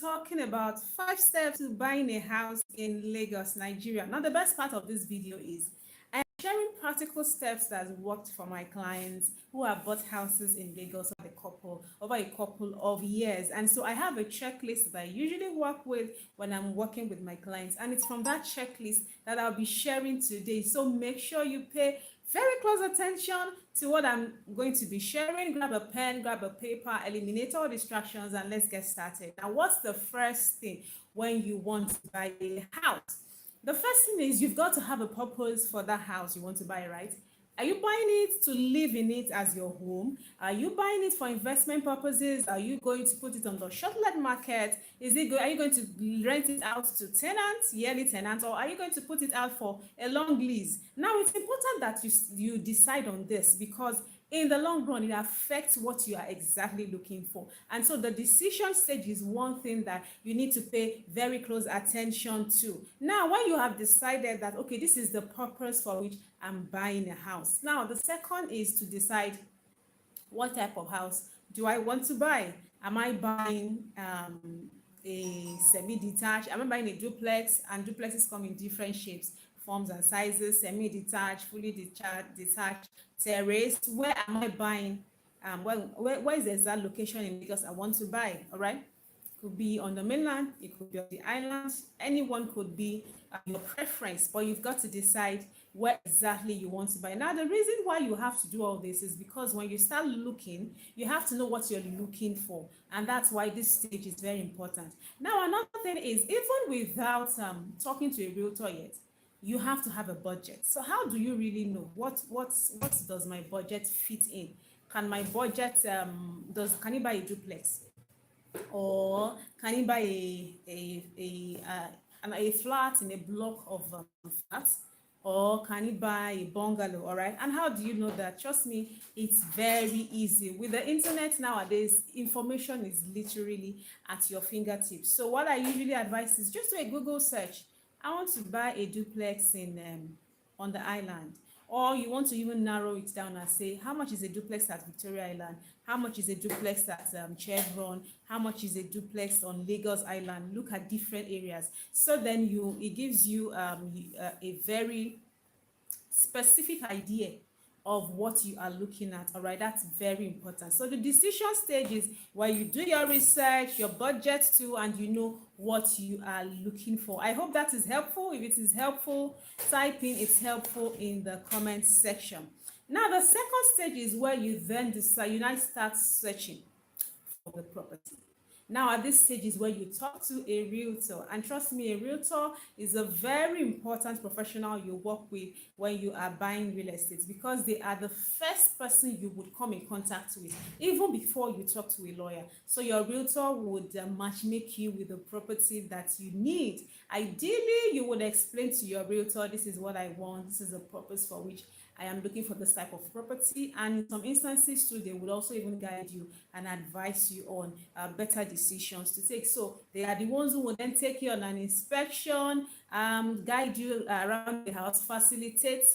talking about 5 steps to buying a house in Lagos, Nigeria. Now, the best part of this video is I am sharing practical steps that worked for my clients who have bought houses in Lagos over a couple of years. And so I have a checklist that I usually work with when I'm working with my clients. And it's from that checklist that I'll be sharing today. So make sure you pay very close attention to what I'm going to be sharing. Grab a pen, grab a paper, eliminate all distractions, and let's get started. Now, what's the first thing when you want to buy a house? The first thing is you've got to have a purpose for that house you want to buy, right? Are you buying it to live in it as your home? Are you buying it for investment purposes? Are you going to put it on the short-let market? Are you going to rent it out to tenants, yearly tenants, or are you going to put it out for a long lease? Now, it's important that you decide on this because in the long run, it affects what you are exactly looking for. And so the decision stage is one thing that you need to pay very close attention to. Now, when you have decided that, okay, this is the purpose for which I'm buying a house. Now, the second is to decide what type of house do I want to buy. Am I buying a semi-detached? Am I buying a duplex? And duplexes come in different shapes, forms and sizes: semi-detached, fully detached, terrace. Where am I buying? Where is the exact location in Lagos I want to buy? All right. Could be on the mainland, it could be on the islands, anyone could be your preference, but you've got to decide where exactly you want to buy. Now, the reason why you have to do all this is because when you start looking, you have to know what you're looking for, and that's why this stage is very important. Now, another thing is, even without talking to a realtor yet, you have to have a budget. So how do you really know what does my budget fit in? Can my budget can you buy a duplex? Or can you buy a flat in a block of flats? Or can you buy a bungalow? All right. And how do you know that? Trust me, it's very easy. With the internet nowadays, information is literally at your fingertips. So what I usually advise is just do a Google search. I want to buy a duplex in on the island. Or you want to even narrow it down and say, how much is a duplex at Victoria Island? How much is a duplex at Chevron? How much is a duplex on Lagos Island? Look at different areas. So then it gives you a very specific idea of what you are looking at. All right, that's very important. So the decision stage is where you do your research, your budget too, and you know what you are looking for. I hope that is helpful. If it is helpful, type in "it's helpful" in the comment section. Now, the second stage is where you then decide, you now start searching for the property. Now, at this stage is where you talk to a realtor, and trust me, a realtor is a very important professional you work with when you are buying real estate, because they are the first person you would come in contact with even before you talk to a lawyer. So your realtor would match make you with the property that you need. Ideally, you would explain to your realtor, this is what I want, this is the purpose for which I am looking for this type of property, and in some instances too, they would also even guide you and advise you on better decisions to take. So they are the ones who will then take you on an inspection, guide you around the house, facilitate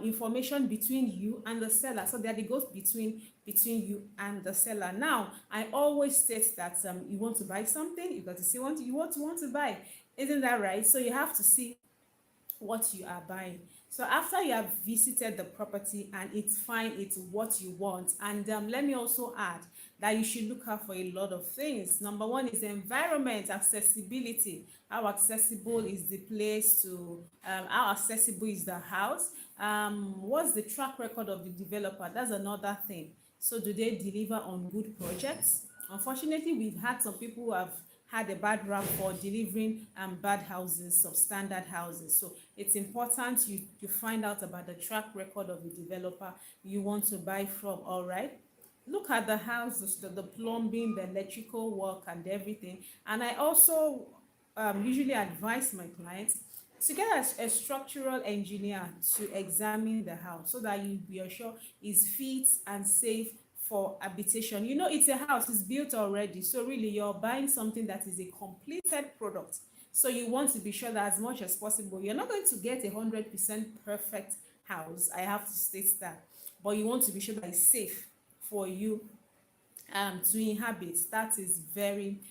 information between you and the seller. So they are the go-between between you and the seller. Now, I always state that you want to buy something, you've got to see what you want to buy. Isn't that right? So you have to see what you are buying. So after you have visited the property and it's fine, it's what you want. And let me also add that you should look out for a lot of things. Number one is the environment, accessibility. How accessible is the place to, how accessible is the house? What's the track record of the developer? That's another thing. So do they deliver on good projects? Unfortunately, we've had some people who have had a bad rap for delivering bad houses, substandard houses. So it's important you find out about the track record of the developer you want to buy from. All right, look at the house, the plumbing, the electrical work and everything. And I also usually advise my clients to get a structural engineer to examine the house so that you be sure it's fit and safe for habitation. You know, it's a house, it's built already, so really you're buying something that is a completed product. So you want to be sure that as much as possible, you're not going to get 100% perfect house, I have to state that, but you want to be sure that it's safe for you to inhabit. That is very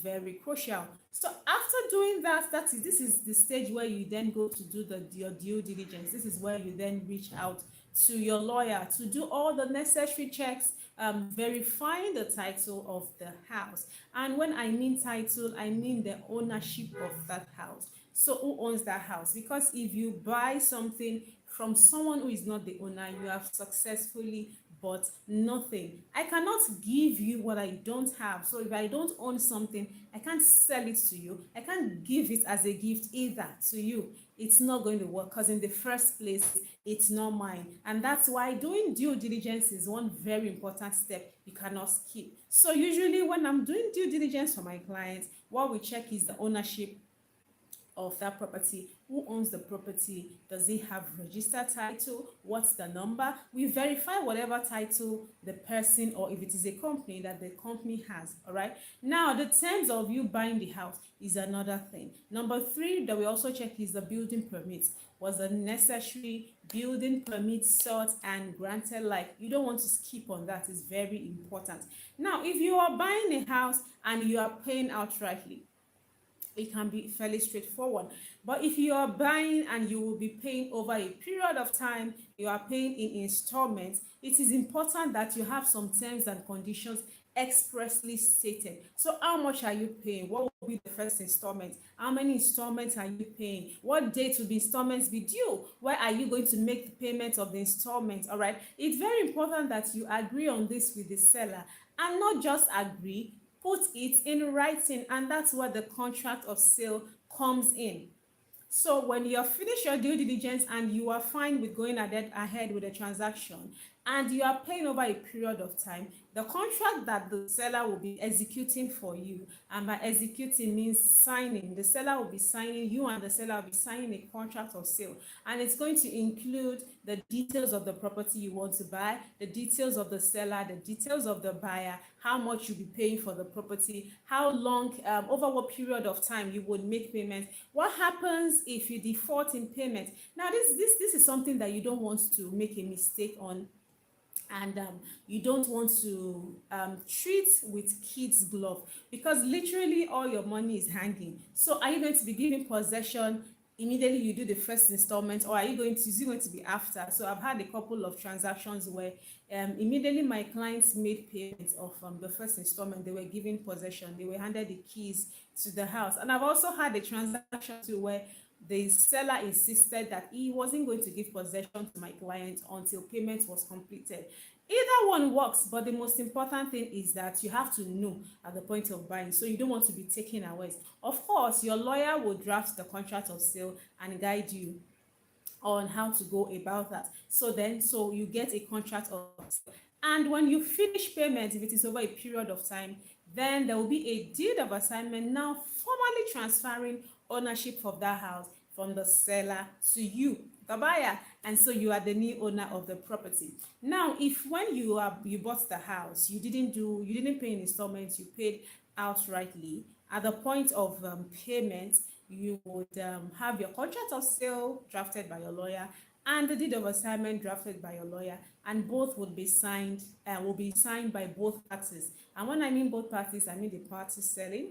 very crucial. So after doing that, this is the stage where you then go to do your due diligence. This is where you then reach out to your lawyer to do all the necessary checks, verifying the title of the house. And when I mean title, I mean the ownership of that house. So who owns that house? Because if you buy something from someone who is not the owner, you have successfully bought nothing. I cannot give you what I don't have. So if I don't own something, I can't sell it to you. I can't give it as a gift either to you. It's not going to work because in the first place, it's not mine. And that's why doing due diligence is one very important step you cannot skip. So usually when I'm doing due diligence for my clients, what we check is the ownership of that property. Who owns the property? Does it have registered title? What's the number? We verify whatever title the person, or if it is a company, that the company has. All right. Now the terms of you buying the house is another thing. Number three that we also check is the building permit. Was a necessary building permit sought and granted? Like, you don't want to skip on that. It's very important. Now if you are buying a house and you are paying outrightly, it can be fairly straightforward. But if you are buying and you will be paying over a period of time, you are paying in installments, it is important that you have some terms and conditions expressly stated. So how much are you paying? What will be the first installment? How many installments are you paying? What date will the installments be due? Where are you going to make the payment of the installments? All right. It's very important that you agree on this with the seller, and not just agree, put it in writing, and that's where the contract of sale comes in. So when you have finished your due diligence and you are fine with going ahead with the transaction, and you are paying over a period of time, the contract that the seller will be executing for you, and by executing means signing, the seller will be signing, you and the seller will be signing a contract of sale, and it's going to include the details of the property you want to buy, the details of the seller, the details of the buyer, how much you'll be paying for the property, how long, over what period of time you would make payment, what happens if you default in payment. Now this is something that you don't want to make a mistake on, and you don't want to treat with kids glove, because literally all your money is hanging. So are you going to be giving possession immediately you do the first installment, or are you going to, is it going to be after? So I've had a couple of transactions where immediately my clients made payments of the first installment, they were given possession, they were handed the keys to the house. And I've also had a transaction too where the seller insisted that he wasn't going to give possession to my client until payment was completed. Either one works, but the most important thing is that you have to know at the point of buying, so you don't want to be taken away. Of course, your lawyer will draft the contract of sale and guide you on how to go about that. So you get a contract of sale. And when you finish payment, if it is over a period of time, then there will be a deed of assignment, now formally transferring ownership of that house from the seller to you, the buyer, and so you are the new owner of the property. Now if when you bought the house, you didn't pay in installments, you paid outrightly, at the point of payment, you would have your contract of sale drafted by your lawyer and the deed of assignment drafted by your lawyer, and both will be signed by both parties. And when I mean both parties, I mean the party selling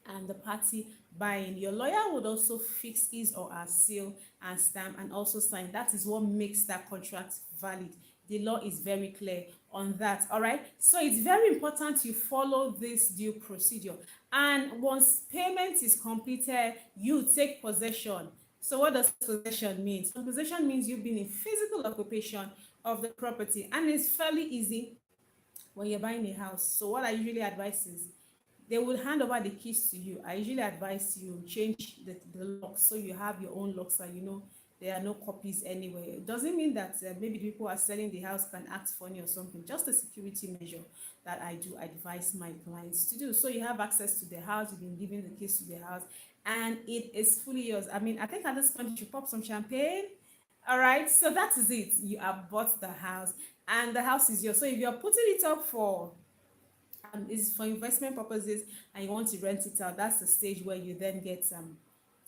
and the party buying. Your lawyer would also fix his or her seal and stamp and also sign. That is what makes that contract valid. The law is very clear on that. All right, so it's very important you follow this due procedure, and once payment is completed, you take possession. So what does possession mean? So possession means you've been in physical occupation of the property, and it's fairly easy when you're buying a house. So what I usually advise is they will hand over the keys to you. I usually advise you change the locks, so you have your own locks and you know there are no copies anywhere. It doesn't mean that maybe the people who are selling the house can act funny or something. Just a security measure that I do advise my clients to do. So you have access to the house, you've been given the keys to the house, and it is fully yours. I mean, I think at this point you should pop some champagne. All right, so that is it. You have bought the house and the house is yours. So if you're putting it up for is for investment purposes and you want to rent it out, that's the stage where you then get some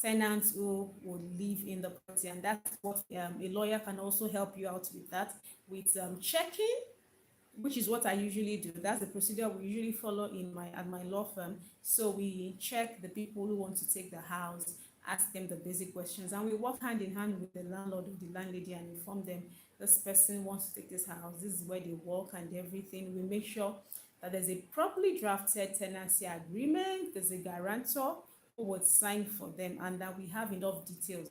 tenants who will live in the property, and that's what a lawyer can also help you out with that, with checking which is what I usually do. That's the procedure we usually follow in my at my law firm. So we check the people who want to take the house, ask them the basic questions, and we work hand in hand with the landlord or the landlady and inform them this person wants to take this house, this is where they work and everything. We make sure that there's a properly drafted tenancy agreement, there's a guarantor who would sign for them, and that we have enough details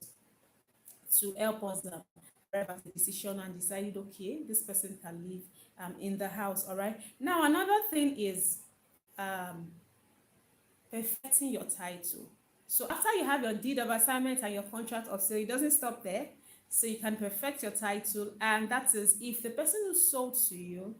to help us arrive at a decision and decided, okay, this person can live in the house. All right. Now, another thing is um, perfecting your title. So after you have your deed of assignment and your contract of sale, it doesn't stop there. So you can perfect your title, and that is if the person who sold to you